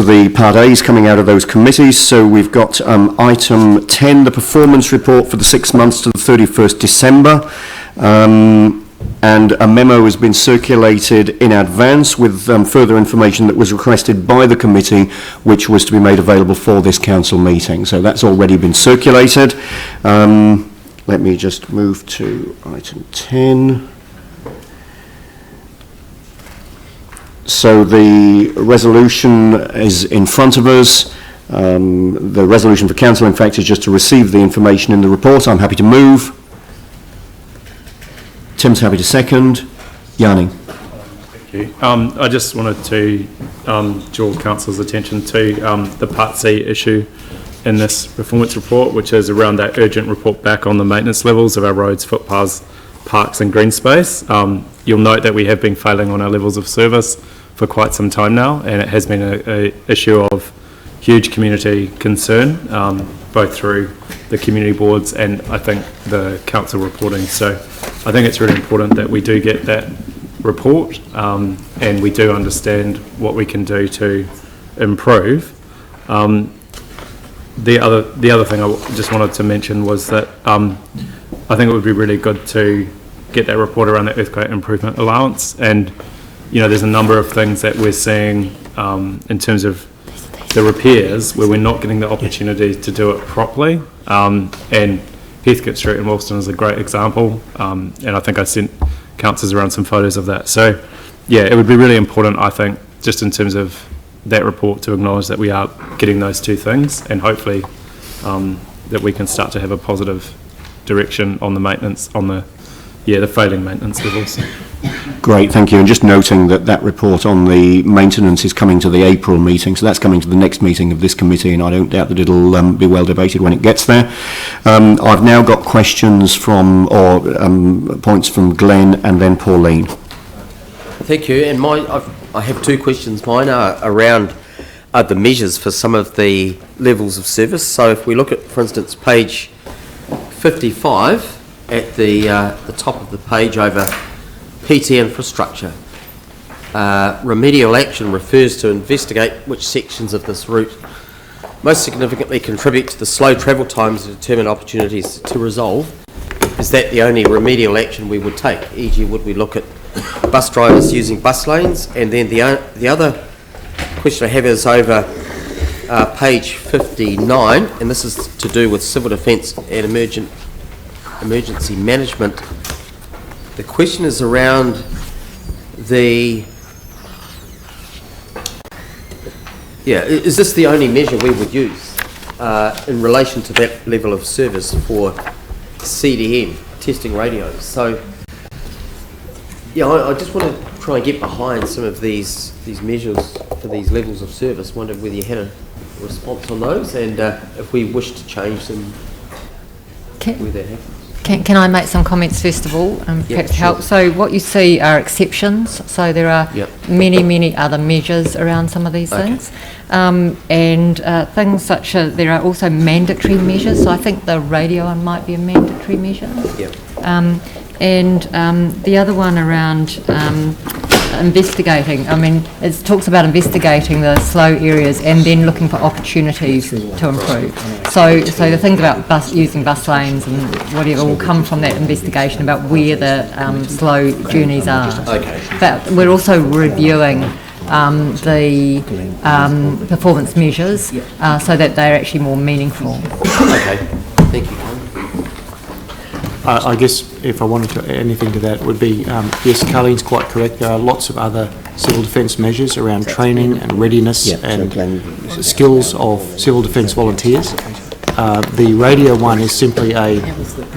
the Part A's coming out of those committees. So we've got item 10, the performance report for the 6 months to the 31st December. And a memo has been circulated in advance with further information that was requested by the committee, which was to be made available for this council meeting. So that's already been circulated. Let me just move to item 10. So the resolution is in front of us. The resolution for council, in fact, is just to receive the information in the report. I'm happy to move. Tim's happy to second. Yanni. Thank you. I just wanted to draw council's attention to the Part C issue in this performance report, which is around that urgent report back on the maintenance levels of our roads, footpaths, parks and green space. You'll note that we have been failing on our levels of service for quite some time now, and it has been an issue of huge community concern, both through the community boards and I think the council reporting. So I think it's really important that we do get that report and we do understand what we can do to improve. The other thing I just wanted to mention was that I think it would be really good to get that report around the earthquake improvement allowance, and you know there's a number of things that we're seeing in terms of the repairs where we're not getting the opportunity to do it properly, and Heathcote Street in Wilston is a great example, and I think I sent councillors around some photos of that. So yeah, it would be really important, I think, just in terms of that report, to acknowledge that we are getting those two things, and hopefully that we can start to have a positive direction on the maintenance, on the failing maintenance levels. Great, thank you. And just noting that that report on the maintenance is coming to the April meeting, so that's coming to the next meeting of this committee, and I don't doubt that it'll be well debated when it gets there. I've now got questions from, or points from Glenn and then Pauline. Thank you. And I have two questions. Mine are around the measures for some of the levels of service. So if we look at, for instance, page 55, at the top of the page over PT infrastructure, remedial action refers to investigate which sections of this route most significantly contribute to the slow travel times and determine opportunities to resolve. Is that the only remedial action we would take? E.g., would we look at bus drivers using bus lanes? And then the other question I have is over page 59, and this is to do with civil defence and emergency management. The question is around is this the only measure we would use in relation to that level of service for CDM, testing radios? So I just want to try and get behind some of these measures for these levels of service. Wondered whether you had a response on those, and if we wish to change them, where that happens. Can I make some comments first of all, and perhaps help? So what you see are exceptions. So there are many other measures around some of these things, and things such as there are also mandatory measures. So I think the radio one might be a mandatory measure. And the other one around investigating. I mean, it talks about investigating the slow areas and then looking for opportunities to improve. So the things about using bus lanes and whatever will come from that investigation about where the slow journeys are. Okay. But we're also reviewing the performance measures so that they're actually more meaningful. Okay, thank you. I guess if I wanted to add anything to that would be, yes, Carlene's quite correct. There are lots of other civil defence measures around training and readiness and skills of civil defence volunteers. The radio one is simply a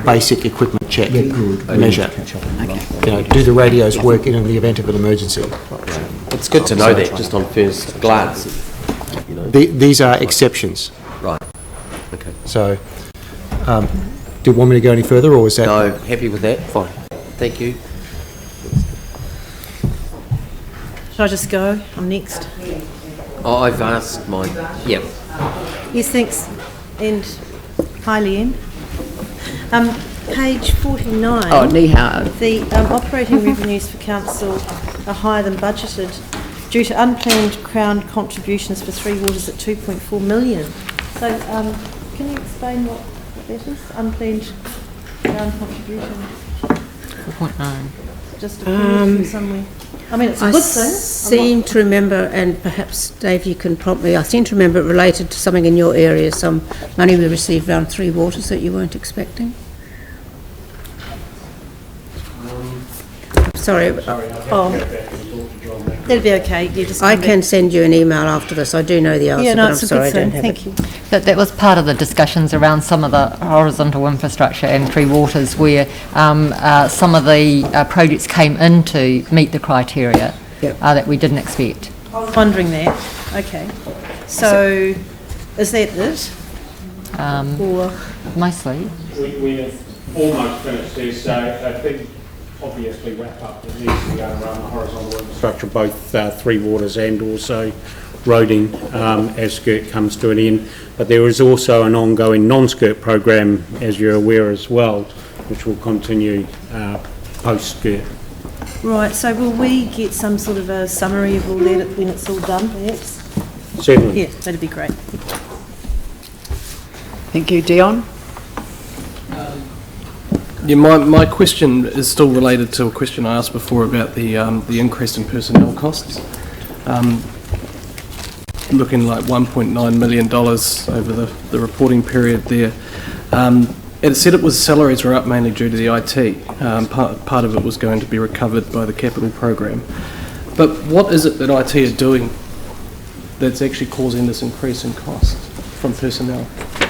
basic equipment check measure. Do the radios work in the event of an emergency? It's good to know that just on first glance. These are exceptions. Right. Okay. So, do you want me to go any further, or is that... No, happy with that. Fine. Thank you. Should I just go? I'm next. Oh, I've asked mine. Yep. Yes, thanks. And hi, Leanne. Page 49. Oh, ni hao. The operating revenues for council are higher than budgeted. due to unplanned Crown contributions for Three Waters at 2.4 million. So, can you explain what that is? Unplanned Crown contribution? 4.9. Just appeared from somewhere. I mean, it's a I good thing. seem to remember, and perhaps Dave you can prompt me, I seem to remember it related to something in your area, some money we received around Three Waters that you weren't expecting. Sorry, That'd be okay. You just I can send you an email after this. I do know the answer, Yeah, no, but I'm it's a sorry I good thing. don't have Thank it. you. That was part of the discussions around some of the horizontal infrastructure and Three Waters, where some of the projects came in to meet the criteria Yep. that we didn't expect. I was wondering that. Okay. So, is that it? Or Mostly. We have almost finished. There's a big, obviously, wrap-up that needs to be done around the horizontal infrastructure, both Three Waters and also roading as skirt comes to an end. But there is also an ongoing non-skirt program, as you're aware as well, which will continue post-skirt. right. So, will we get some sort of a summary of all that when it's all done, perhaps? Certainly. Yeah, that'd be great. Thank you. Dion? Yeah, my question is still related to a question I asked before about the increase in personnel costs. Looking like $1.9 million over the reporting period there. It said it was salaries were up mainly due to the IT. Part of it was going to be recovered by the capital program. But what is it that IT are doing that's actually causing this increase in cost from personnel?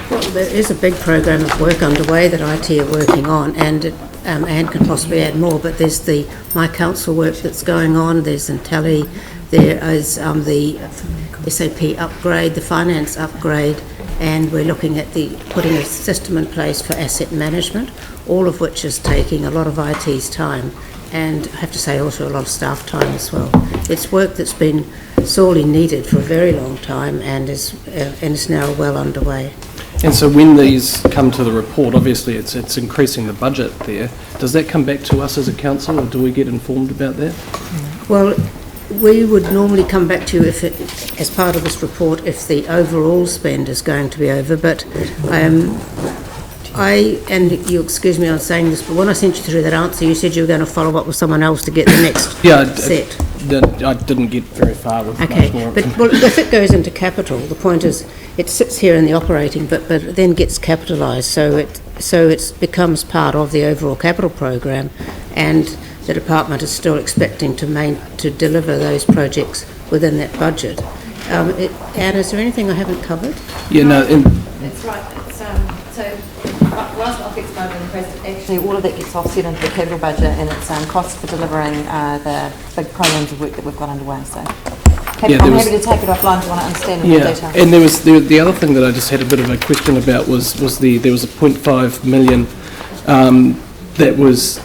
Well, there is a big program of work underway that IT are working on, and Anne could possibly add more, but there's the My Council work that's going on, there's Intelli, there is the SAP upgrade, the finance upgrade, and we're looking at putting a system in place for asset management, all of which is taking a lot of IT's time, and I have to say also a lot of staff time as well. It's work that's been sorely needed for a very long time and is now well underway. And so when these come to the report, obviously it's increasing the budget there. Does that come back to us as a council, or do we get informed about that? Well, we would normally come back to you as part of this report if the overall spend is going to be over, but and you excuse me on saying this, but when I sent you through that answer, you said you were going to follow up with someone else to get the next set. I didn't get very far with Okay, much more. but if it goes into capital, the point is it sits here in the operating, but it then gets capitalised, so it becomes part of the overall capital program, and the department is still expecting to deliver those projects within that budget. Anne, is there anything I haven't covered? Yeah, no. That's right. So whilst OPEX mode increased, actually all of that gets offset into the capital budget, and it's costs for delivering the big programs of work that we've got underway. So I'm happy to take it offline if you want to understand in more detail. And there was the other thing that I just had a bit of a question about was there was a 0.5 million that was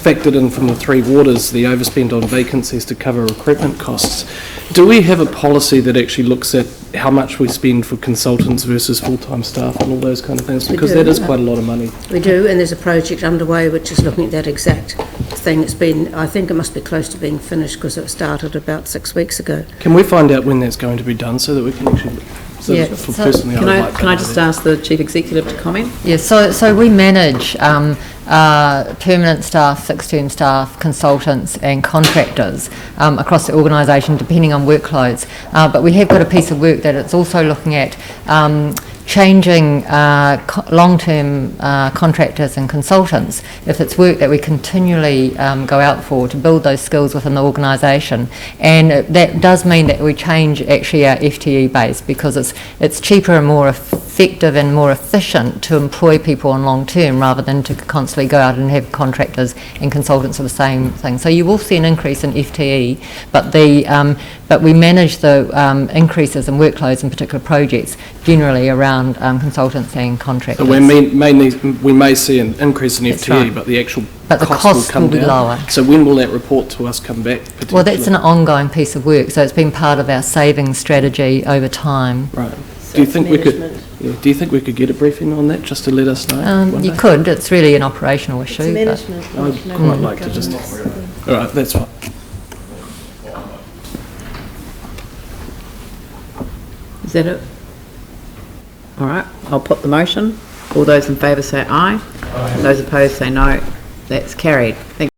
factored in from the Three Waters, the overspend on vacancies to cover recruitment costs. Do we have a policy that actually looks at how much we spend for consultants versus full-time staff and all those kind of things? Because that is quite a lot of money. We do, and there's a project underway which is looking at that exact thing. It's been, I think it must be close to being finished because it started about 6 weeks ago. Can we find out when that's going to be done so that we can actually... Personally, Can I just ask the Chief Executive to comment? Yes, so we manage permanent staff, fixed-term staff, consultants and contractors across the organisation depending on workloads. But we have got a piece of work that it's also looking at changing long-term contractors and consultants if it's work that we continually go out for to build those skills within the organisation. And that does mean that we change actually our FTE base because it's cheaper and more effective and more efficient to employ people on long term rather than to constantly go out and have contractors and consultants for the same thing. So you will see an increase in FTE, but we manage the increases in workloads in particular projects generally around consultants and contractors. So we may see an increase in FTE, right. but the actual cost will be lower. So when will that report to us come back? Well, that's an ongoing piece of work, so it's been part of our savings strategy over time. Right. Do you think we could get a briefing on that just to let us know? You could. It's really an operational issue. It's management. I'd quite like to just... All right, that's fine. Is that it? All right, I'll put the motion. All those in favour say aye. Those opposed say no. That's carried. Thank